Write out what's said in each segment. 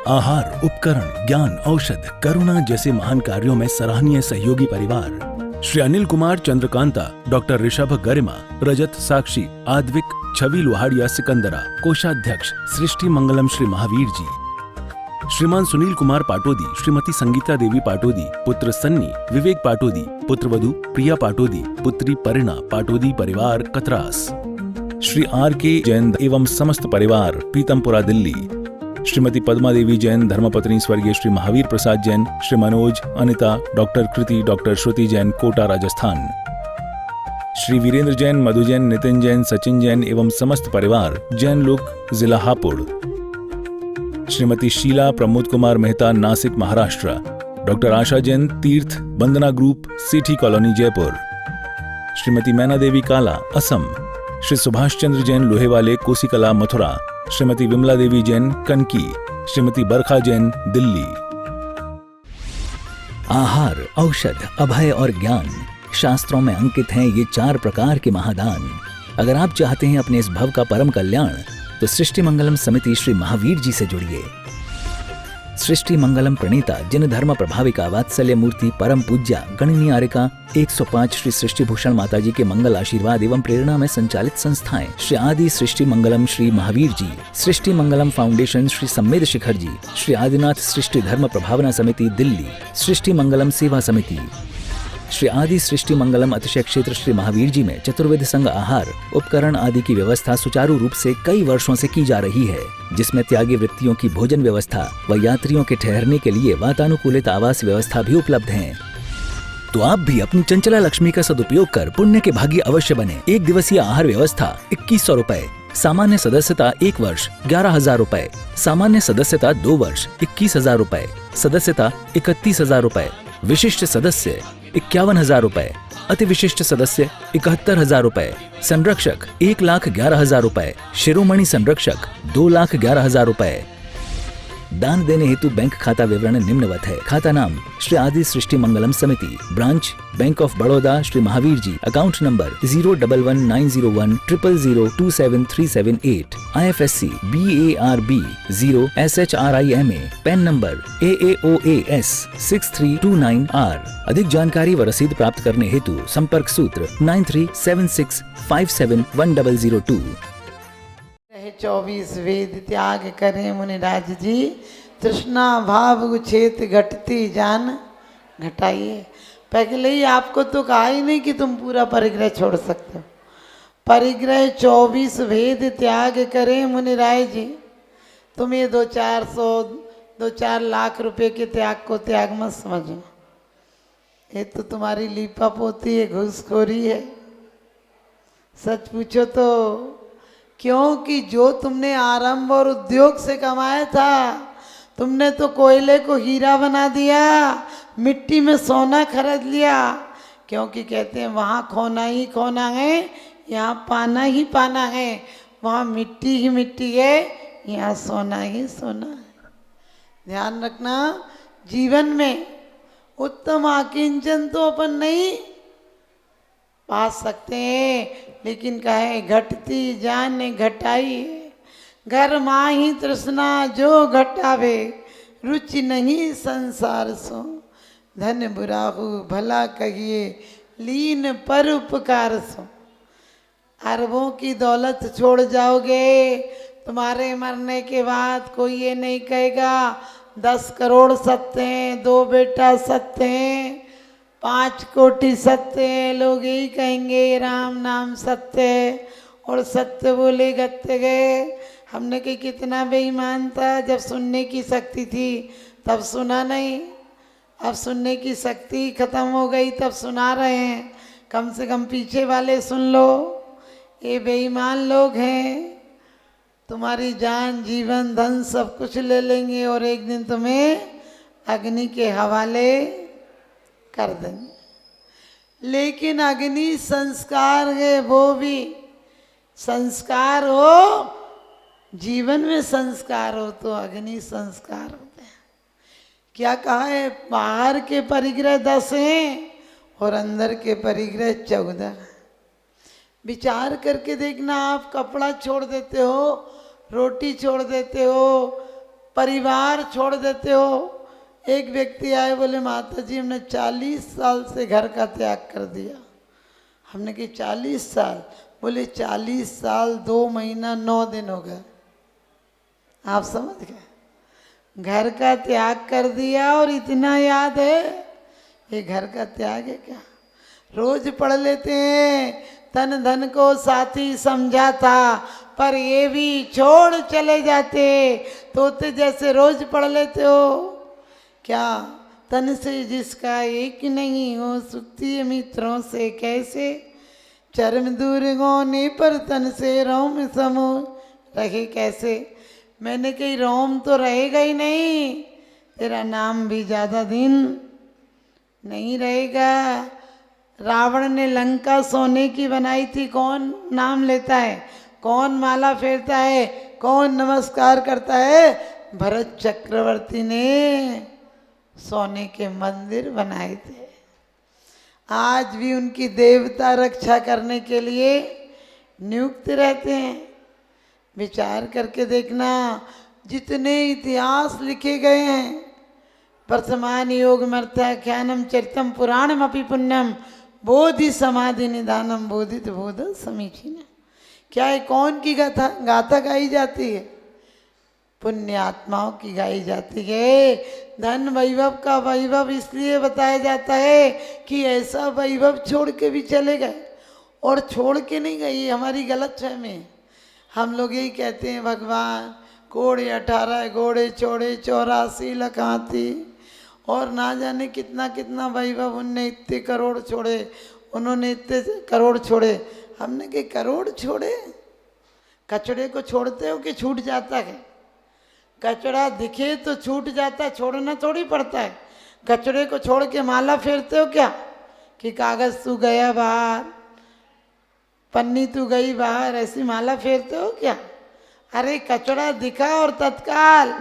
आहार, उपकरण, ज्ञान, औषध, करुणा जैसे महान कार्यों में सराहनीय सहयोगी परिवार श्री अनिल कुमार चंद्रकांता, डॉक्टर ऋषभ गरिमा, रजत साक्षी, आद्विक, छवि लोहाड़िया सिकंदरा, कोषाध्यक्ष सृष्टि मंगलम श्री महावीर जी, श्रीमान सुनील कुमार पाटोदी, श्रीमती संगीता देवी पाटोदी, पुत्र सन्नी, विवेक पाटोदी, पुत्रवधू प्रिया पाटोदी, पुत्री परिणा पाटोदी परिवार कतरास, श्री आर के जैन एवं समस्त परिवार पीतमपुरा दिल्ली, श्रीमती पद्मा देवी जैन, धर्मपत्नी स्वर्गीय श्री महावीर प्रसाद जैन, श्री मनोज, अनिता, डॉक्टर कृति, डॉक्टर श्रुति जैन, कोटा राजस्थान, श्री वीरेंद्र जैन, मधु जैन, नितिन जैन, सचिन जैन एवं समस्त परिवार जैन लोक, जिला Hapur, Shrimati Sheela Pramod Kumar Mehta, Nashik Maharashtra, doctor Asha Jain, Tirth Vandana group, city colony Jaipur, Shrimati Maina Devi काला, असम, श्री सुभाष चंद्र जैन, लोहेवाले, कोसीकला, मथुरा, श्रीमती विमला देवी जैन, कनकी, श्रीमती बरखा जैन, दिल्ली। आहार, औषध, अभय और ज्ञान, शास्त्रों में अंकित हैं ये 4 प्रकार के महादान। अगर आप चाहते हैं अपने इस भव का परम कल्याण, तो सृष्टि मंगलम समिति श्री महावीर जी से जुड़िए। सृष्टि मंगलम प्रणीता, जिन धर्म प्रभाविका, वात्सल्य मूर्ति, परम पूज्या, गणनीयारिका 105 श्री सृष्टि भूषण माता जी के मंगल आशीर्वाद एवं प्रेरणा में संचालित संस्थाएं श्री आदि सृष्टि मंगलम श्री महावीर जी, सृष्टि मंगलम फाउंडेशन श्री सम्मेद शिखर जी, श्री आदिनाथ सृष्टि धर्म प्रभावना समिति दिल्ली, सृष्टि मंगलम सेवा समिति, श्री आदि सृष्टि मंगलम अतिशय क्षेत्र श्री महावीर जी में चतुर्वेद संघ आहार, उपकरण आदि की व्यवस्था सुचारू रूप से कई वर्षों से की जा रही है, जिसमें त्यागी वृत्तियों की भोजन व्यवस्था व यात्रियों के ठहरने के लिए वातानुकूलित आवास व्यवस्था भी उपलब्ध है। तो आप भी अपनी चंचला लक्ष्मी का सदुपयोग कर पुण्य के भागी अवश्य बने। 1 दिवसीय आहार व्यवस्था 2100 रुपए, सामान्य सदस्यता 1 वर्ष 11,000 रुपए, सामान्य सदस्यता 2 वर्ष 21,000 रुपए, सदस्यता 31,000 रुपए, विशिष्ट सदस्य 51,000 रुपए, अति विशिष्ट सदस्य 71,000 रुपए, संरक्षक 1,11,000 रुपए, शिरोमणि संरक्षक 2,11,000 रुपए। दान देने हेतु बैंक खाता विवरण निम्नवत है। खाता नाम श्री आदि Srishti Mangalam Samiti, branch bank of Baroda Shri Mahavir ji, account number 0119010027378, IFSC BARB 0SHRIMA, PAN number AAOAS 6329R। अधिक जानकारी व रसीद प्राप्त करने हेतु संपर्क सूत्र 9376571002। 24 वेद त्याग करें मुनिराज जी, तृष्णा भाव गुछेत घटती जान घटाइए। पहले ही आपको तो कहा ही नहीं कि तुम पूरा परिग्रह छोड़ सकते हो। परिग्रह 24 वेद त्याग करें मुनिराज जी। तुम ये 2-4 लाख रुपए के त्याग को त्याग मत समझो। ये तो तुम्हारी लीपा पोती है, घूसखोरी है। सच पूछो तो क्योंकि जो तुमने आरंभ और उद्योग से कमाया था, तुमने तो कोयले को हीरा बना दिया, मिट्टी में सोना खरीद लिया। क्योंकि कहते हैं वहाँ खोना ही खोना है, यहाँ पाना ही पाना है। वहाँ मिट्टी ही मिट्टी है, यहाँ सोना ही सोना है। ध्यान रखना, जीवन में उत्तम आकिंचन तो अपन नहीं पा सकते हैं, लेकिन कहे घटती जान घटाई। घर माही तृष्णा जो घटावे, रुचि नहीं संसार सो। धन बुराहु भला कहिए, लीन पर उपकार सो। अरबों की दौलत छोड़ जाओगे, तुम्हारे मरने के बाद कोई ये नहीं कहेगा 10 करोड़ सत्य हैं, 2 बेटा सत्य हैं, 5 कोटि सत्य है। लोग यही कहेंगे राम नाम सत्य है, और सत्य बोले गत्ते गए। हमने कही कितना बेईमान था, जब सुनने की शक्ति थी तब सुना नहीं, अब सुनने की शक्ति खत्म हो गई तब सुना रहे हैं। कम से कम पीछे वाले सुन लो, ये बेईमान लोग हैं, तुम्हारी जान जीवन धन सब कुछ ले लेंगे और एक दिन तुम्हें अग्नि के हवाले कर देंगे। लेकिन अग्नि संस्कार है, वो भी संस्कार हो, जीवन में संस्कार हो तो अग्नि संस्कार होते हैं। क्या कहा है, बाहर के परिग्रह 10 हैं और अंदर के परिग्रह 14। विचार करके देखना, आप कपड़ा छोड़ देते हो, रोटी छोड़ देते हो, परिवार छोड़ देते हो। एक व्यक्ति आए, बोले माता जी हमने 40 साल से घर का त्याग कर दिया। हमने कि 40 साल? बोले 40 साल 2 महीना 9 दिन हो गए। आप समझ गए, घर का त्याग कर दिया और इतना याद है, ये घर का त्याग है क्या? रोज पढ़ लेते हैं, तन धन को साथी समझा था, पर ये भी छोड़ चले जाते। तोते जैसे रोज पढ़ लेते हो क्या? तन से जिसका एक नहीं हो, सुखती मित्रों से कैसे, चरम दूर होने पर तन से रोम समो रहे कैसे। मैंने कही रोम तो रहेगा ही नहीं, तेरा नाम भी ज़्यादा दिन नहीं रहेगा। रावण ने लंका सोने की बनाई थी, कौन नाम लेता है, कौन माला फेरता है, कौन नमस्कार करता है? भरत चक्रवर्ती ने सोने के मंदिर बनाए थे। आज भी उनकी देवता रक्षा करने के लिए नियुक्त रहते हैं। विचार करके देखना, जितने इतिहास लिखे गए हैं, वर्तमान योग मर्थाख्यानम चरितम पुराणम अपि पुण्यम बोधि समाधि निदानम बोधित बोध समीचीन। क्या है, कौन की गाथा गाई जाती है? पुण्य आत्माओं की गाई जाती है। धन वैभव का वैभव इसलिए बताया जाता है कि ऐसा वैभव छोड़ के भी चले गए, और छोड़ के नहीं गए, ये हमारी गलत फहमी है। हम लोग यही कहते हैं भगवान घोड़े 18 घोड़े छोड़े 84 लाख हाथी, और ना जाने कितना कितना वैभव, उनने इतने करोड़ छोड़े, उन्होंने इतने करोड़ छोड़े। हमने के करोड़ छोड़े? कचड़े को छोड़ते हो कि छूट जाता है? कचड़ा दिखे तो छूट जाता है, छोड़ना थोड़ी पड़ता है। कचड़े को छोड़ के माला फेरते हो क्या कि कागज तू गया बाहर, पन्नी तू गई बाहर, ऐसी माला फेरते हो क्या? अरे कचड़ा दिखा और तत्काल।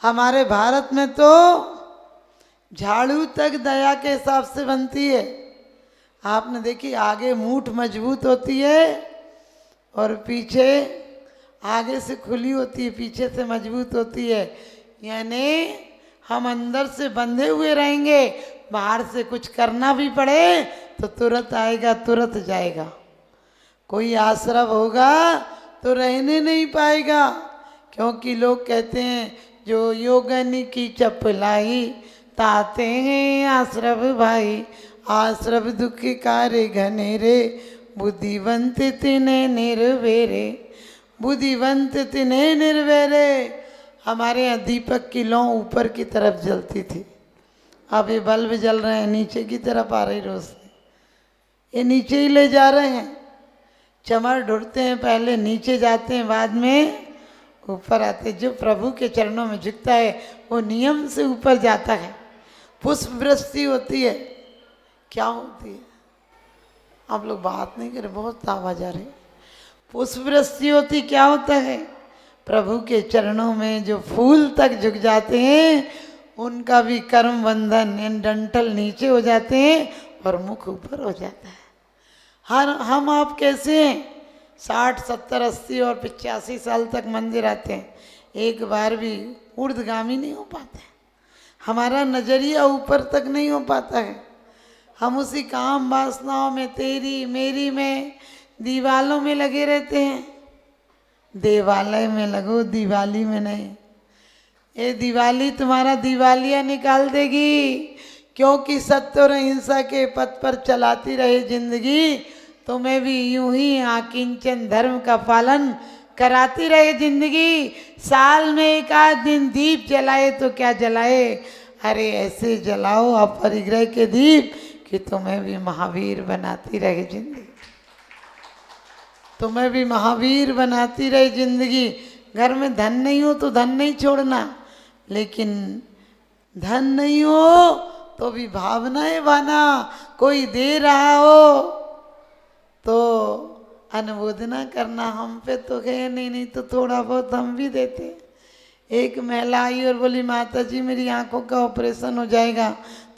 हमारे भारत में तो झाड़ू तक दया के हिसाब से बनती है। आपने देखी, आगे मूठ मजबूत होती है और पीछे आगे से खुली होती है, पीछे से मजबूत होती है। यानी हम अंदर से बंधे हुए रहेंगे, बाहर से कुछ करना भी पड़े तो तुरंत आएगा तुरंत जाएगा। कोई आश्रव होगा तो रहने नहीं पाएगा, क्योंकि लोग कहते हैं जो योगनी की चपलाई ताते हैं आश्रव भाई, आश्रव दुख कार्य घनेरे, बुद्धिवंत तिन्हें निर्वेरे, बुद्धिवंत तिन्हें निर्वेरे। हमारे यहाँ दीपक की लौ ऊपर की तरफ जलती थी, अब ये बल्ब जल रहे हैं नीचे की तरफ आ रही रोशनी, ये नीचे ही ले जा रहे हैं। चमर ढूंढते हैं, पहले नीचे जाते हैं, बाद में ऊपर आते। जो प्रभु के चरणों में झुकता है वो नियम से ऊपर जाता है। पुष्प वृष्टि होती है, क्या होती है? आप लोग बात नहीं करें, बहुत आवाज आ रही। पुष्प वृष्टि होती, क्या होता है? प्रभु के चरणों में जो फूल तक झुक जाते हैं उनका भी कर्म बंधन डंठल नीचे हो जाते हैं और मुख ऊपर हो जाता है। हम आप कैसे हैं? 60, 70, 80 और 85 साल तक मंदिर आते हैं, एक बार भी ऊर्ध्वगामी नहीं हो पाते। हमारा नजरिया ऊपर तक नहीं हो पाता है। हम उसी काम वासनाओं में, तेरी मेरी में, दीवालों में लगे रहते हैं। देवालय में लगो, दिवाली में नहीं। ये दिवाली तुम्हारा दिवालिया निकाल देगी, क्योंकि सत्य और अहिंसा के पथ पर चलाती रहे जिंदगी, तुम्हें भी यूं ही आकिंचन धर्म का पालन कराती रहे जिंदगी। साल में एक आध दिन दीप जलाए तो क्या जलाए, अरे ऐसे जलाओ अपरिग्रह के दीप कि तुम्हें भी महावीर बनाती रहे जिंदगी, तुम्हें भी महावीर बनाती रहे जिंदगी। घर में धन नहीं हो तो धन नहीं छोड़ना, लेकिन धन नहीं हो तो भी भावनाएं बना। कोई दे रहा हो तो अनुमोदना करना। हम पे तो है नहीं तो थोड़ा बहुत हम भी देते। एक महिला आई और बोली माता जी मेरी आंखों का ऑपरेशन हो जाएगा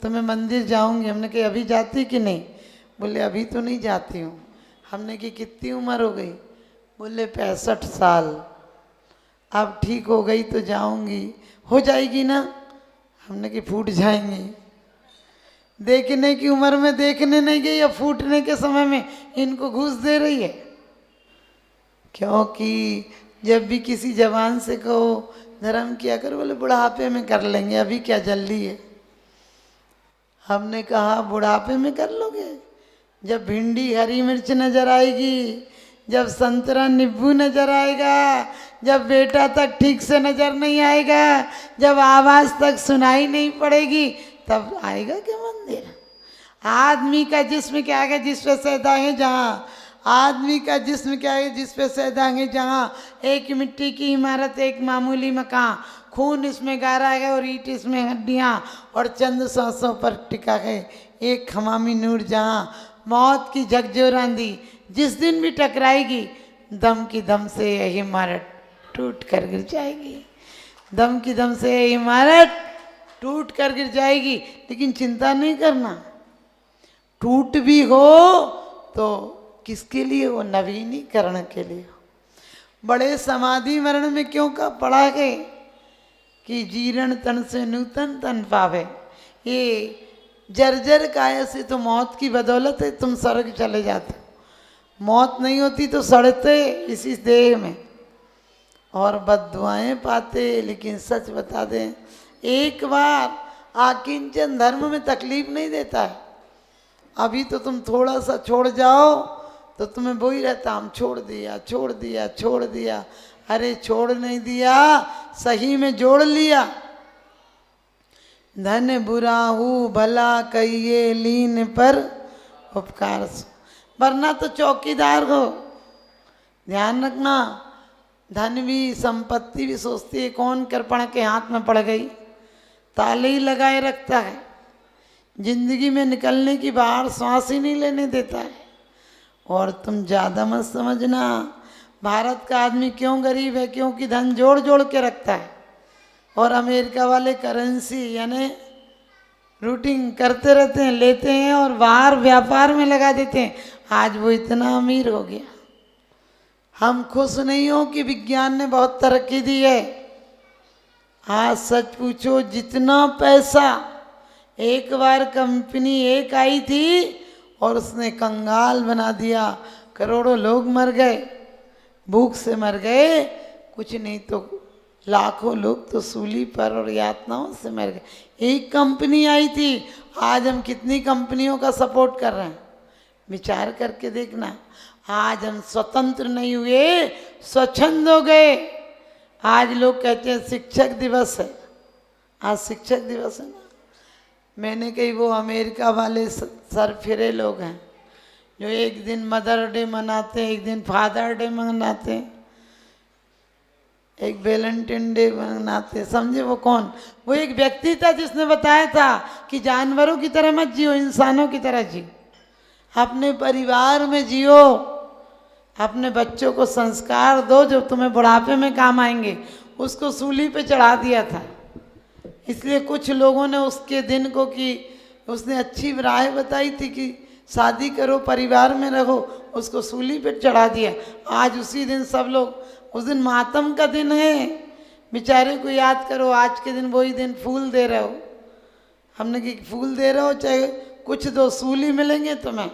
तो मैं मंदिर जाऊंगी। हमने कहा अभी जाती कि नहीं? बोले अभी तो नहीं जाती हूँ। हमने कि कितनी उम्र हो गई? बोले 65 साल। अब ठीक हो गई तो जाऊंगी। हो जाएगी ना? हमने कि फूट जाएंगी। देखने की उम्र में देखने नहीं गई, अब फूटने के समय में इनको घूस दे रही है। क्योंकि जब भी किसी जवान से कहो धर्म किया कर, बोले बुढ़ापे में कर लेंगे, अभी क्या जल्दी है। हमने कहा बुढ़ापे में कर लोगे? जब भिंडी हरी मिर्च नजर आएगी, जब संतरा नींबू नजर आएगा, जब बेटा तक ठीक से नजर नहीं आएगा, जब आवाज तक सुनाई नहीं पड़ेगी, तब आएगा क्या मंदिर? आदमी का जिस्म क्या है जिस पे सैदाएं जहाँ, आदमी का जिस्म क्या है जिस पे सैदाएं जहाँ। एक मिट्टी की इमारत, एक मामूली मकान, खून इसमें गारा है और ईंट इसमें हड्डियाँ, और चंद सांसों पर टिका है एक खमामी नूर जहाँ। मौत की झकझोर आंधी जिस दिन भी टकराएगी, दम की दम से यह इमारत टूट कर गिर जाएगी, दम की दम से यह इमारत टूट कर गिर जाएगी। लेकिन चिंता नहीं करना, टूट भी हो तो किसके लिए हो? नवीनीकरण के लिए हो। बड़े समाधि मरण में क्यों का पड़ा है कि जीर्ण तन से नूतन तन पावे। ये जर्जर काया से तो मौत की बदौलत है तुम स्वर्ग चले जाते हो। मौत नहीं होती तो सड़ते इसी देह में और बद्दुआएं पाते। लेकिन सच बता दें, एक बार आकिंचन धर्म में तकलीफ नहीं देता है। अभी तो तुम थोड़ा सा छोड़ जाओ तो तुम्हें वो ही रहता, हम छोड़ दिया छोड़ दिया छोड़ दिया। अरे छोड़ नहीं दिया, सही में जोड़ लिया। धन बुराहू भला कहिए लीन पर उपकार सो, वरना तो चौकीदार हो। ध्यान रखना, धन भी संपत्ति भी सोचती है कौन कृपण के हाथ में पड़ गई, ताले ही लगाए रखता है। जिंदगी में निकलने की बाहर सांस ही नहीं लेने देता है। और तुम ज़्यादा मत समझना, भारत का आदमी क्यों गरीब है? क्योंकि धन जोड़ जोड़ के रखता है। और अमेरिका वाले करेंसी यानी रूटिंग करते रहते हैं, लेते हैं और बाहर व्यापार में लगा देते हैं। आज वो इतना अमीर हो गया। हम खुश नहीं हो कि विज्ञान ने बहुत तरक्की दी है। आज सच पूछो, जितना पैसा, एक बार कंपनी एक आई थी और उसने कंगाल बना दिया, करोड़ों लोग मर गए, भूख से मर गए, कुछ नहीं तो लाखों लोग तो सूली पर और यातनाओं से मर गए। एक कंपनी आई थी, आज हम कितनी कंपनियों का सपोर्ट कर रहे हैं? विचार करके देखना। आज हम स्वतंत्र नहीं हुए, स्वच्छंद हो गए। आज लोग कहते हैं शिक्षक दिवस है, आज शिक्षक दिवस है ना। मैंने कही वो अमेरिका वाले सरफिरे लोग हैं जो एक दिन मदर डे मनाते हैं, एक दिन फादर डे मनाते हैं, एक वैलेंटाइन डे मनाते। समझे वो कौन? वो एक व्यक्ति था जिसने बताया था कि जानवरों की तरह मत जियो, इंसानों की तरह जियो, अपने परिवार में जियो, अपने बच्चों को संस्कार दो जो तुम्हें बुढ़ापे में काम आएंगे। उसको सूली पे चढ़ा दिया था। इसलिए कुछ लोगों ने उसके दिन को कि उसने अच्छी राय बताई थी कि शादी करो, परिवार में रहो, उसको सूली पे चढ़ा दिया। आज उसी दिन सब लोग, उस दिन मातम का दिन है, बेचारे को याद करो। आज के दिन वही दिन फूल दे रहे हो। हमने कि फूल दे रहे हो चाहे कुछ दो, सूली मिलेंगे तुम्हें।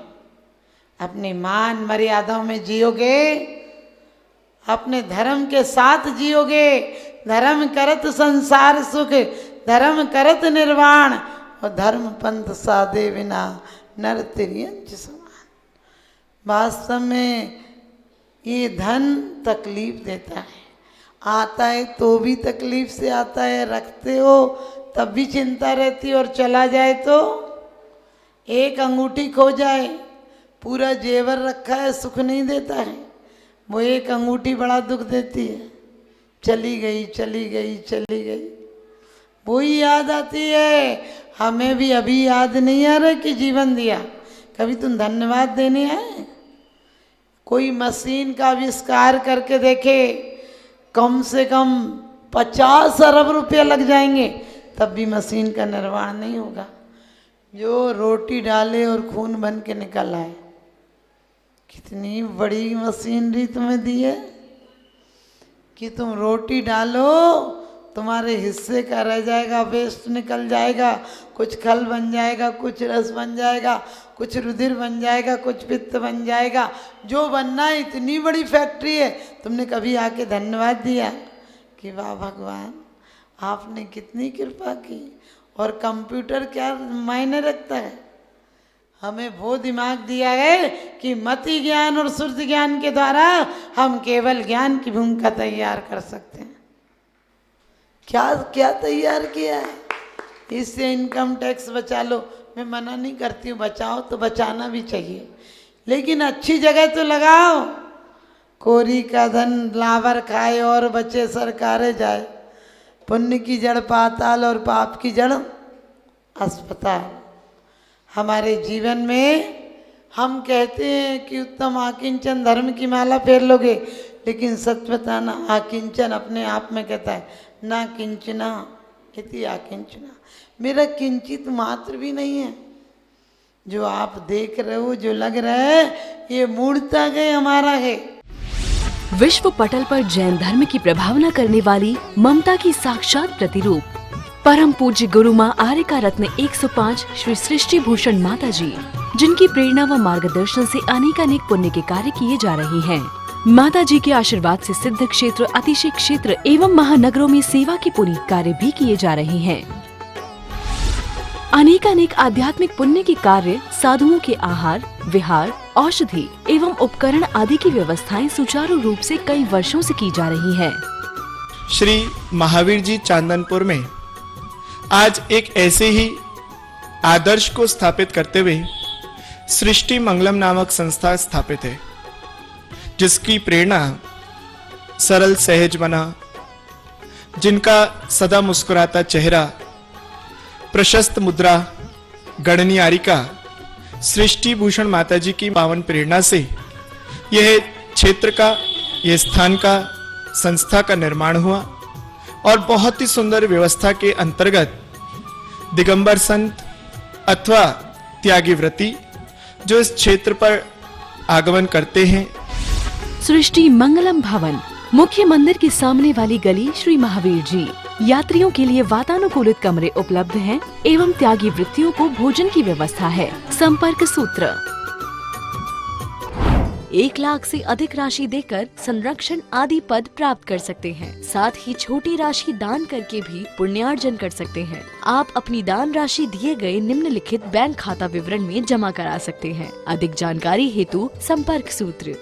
अपनी मान मर्यादाओं में जियोगे, अपने धर्म के साथ जियोगे। धर्म करत संसार सुख, धर्म करत निर्वाण, और धर्म पंथ साधे बिना नर तिर्यंच समान। वास्तव में ये धन तकलीफ देता है, आता है तो भी तकलीफ से आता है, रखते हो तब भी चिंता रहती है, और चला जाए तो एक अंगूठी खो जाए, पूरा जेवर रखा है, सुख नहीं देता है। वो एक अंगूठी बड़ा दुख देती है। चली गई चली गई चली गई, वही याद आती है। हमें भी अभी याद नहीं आ रहा कि जीवन दिया। कभी तुम धन्यवाद देने आए? कोई मशीन का आविष्कार करके देखे, कम से कम 50 अरब रुपये लग जाएंगे, तब भी मशीन का निर्माण नहीं होगा। जो रोटी डाले और खून बन के निकल आए, कितनी बड़ी मशीनरी तुम्हें दी है। कि तुम रोटी डालो, तुम्हारे हिस्से का रह जाएगा, वेस्ट निकल जाएगा, कुछ खल बन जाएगा, कुछ रस बन जाएगा, कुछ रुधिर बन जाएगा, कुछ पित्त बन जाएगा, जो बनना है। इतनी बड़ी फैक्ट्री है, तुमने कभी आके धन्यवाद दिया कि वाह भगवान आपने कितनी कृपा की। और कंप्यूटर क्या मायने रखता है, हमें वो दिमाग दिया है कि मति ज्ञान और शुद्ध ज्ञान के द्वारा हम केवल ज्ञान की भूमिका तैयार कर सकते हैं। क्या क्या तैयार किया है, इससे इनकम टैक्स बचा लो। मैं मना नहीं करती हूँ, बचाओ तो बचाना भी चाहिए, लेकिन अच्छी जगह तो लगाओ। कोरी का धन लावर खाए और बचे सरकारे जाए, पुण्य की जड़ पाताल और पाप की जड़ अस्पताल। हमारे जीवन में हम कहते हैं कि उत्तम आकिंचन धर्म की माला फेर लोगे, लेकिन सच बताना आकिंचन अपने आप में कहता है ना किंचना इति आकिंचना। मेरा किंचित मात्र भी नहीं है। जो आप देख रहे हो, जो लग रहा है, ये मूर्ता गए हमारा है। विश्व पटल पर जैन धर्म की प्रभावना करने वाली ममता की साक्षात प्रतिरूप परम पूज्य गुरु माँ आर्यका रत्न 105 श्री सृष्टि भूषण माता जी, जिनकी प्रेरणा व मार्गदर्शन से अनेकानेक पुण्य के कार्य किए जा रहे हैं। माता जी के आशीर्वाद से सिद्ध क्षेत्र, अतिशय क्षेत्र एवं महानगरों में सेवा के पुनीत कार्य भी किए जा रहे हैं। अनेकानेक आध्यात्मिक पुण्य के कार्य, साधुओं के आहार, विहार, औषधि एवं उपकरण आदि की व्यवस्थाएं सुचारू रूप से कई वर्षों से की जा रही है। श्री महावीर जी चांदनपुर में आज एक ऐसे ही आदर्श को स्थापित करते हुए सृष्टि मंगलम नामक संस्था स्थापित है, जिसकी प्रेरणा सरल सहज बना, जिनका सदा मुस्कुराता चेहरा, प्रशस्त मुद्रा, गणनीयारिका सृष्टि भूषण माता जी की पावन प्रेरणा से यह क्षेत्र का, यह स्थान का, संस्था का निर्माण हुआ। और बहुत ही सुंदर व्यवस्था के अंतर्गत दिगंबर संत अथवा त्यागी व्रती जो इस क्षेत्र पर आगमन करते हैं। सृष्टि मंगलम भवन, मुख्य मंदिर के सामने वाली गली, श्री महावीर जी। यात्रियों के लिए वातानुकूलित कमरे उपलब्ध हैं एवं त्यागी वृत्तियों को भोजन की व्यवस्था है। संपर्क सूत्र 1 लाख से अधिक राशि देकर संरक्षण आदि पद प्राप्त कर सकते हैं। साथ ही छोटी राशि दान करके भी पुण्यार्जन कर सकते हैं। आप अपनी दान राशि दिए गए निम्नलिखित बैंक खाता विवरण में जमा करा सकते हैं। अधिक जानकारी हेतु संपर्क सूत्र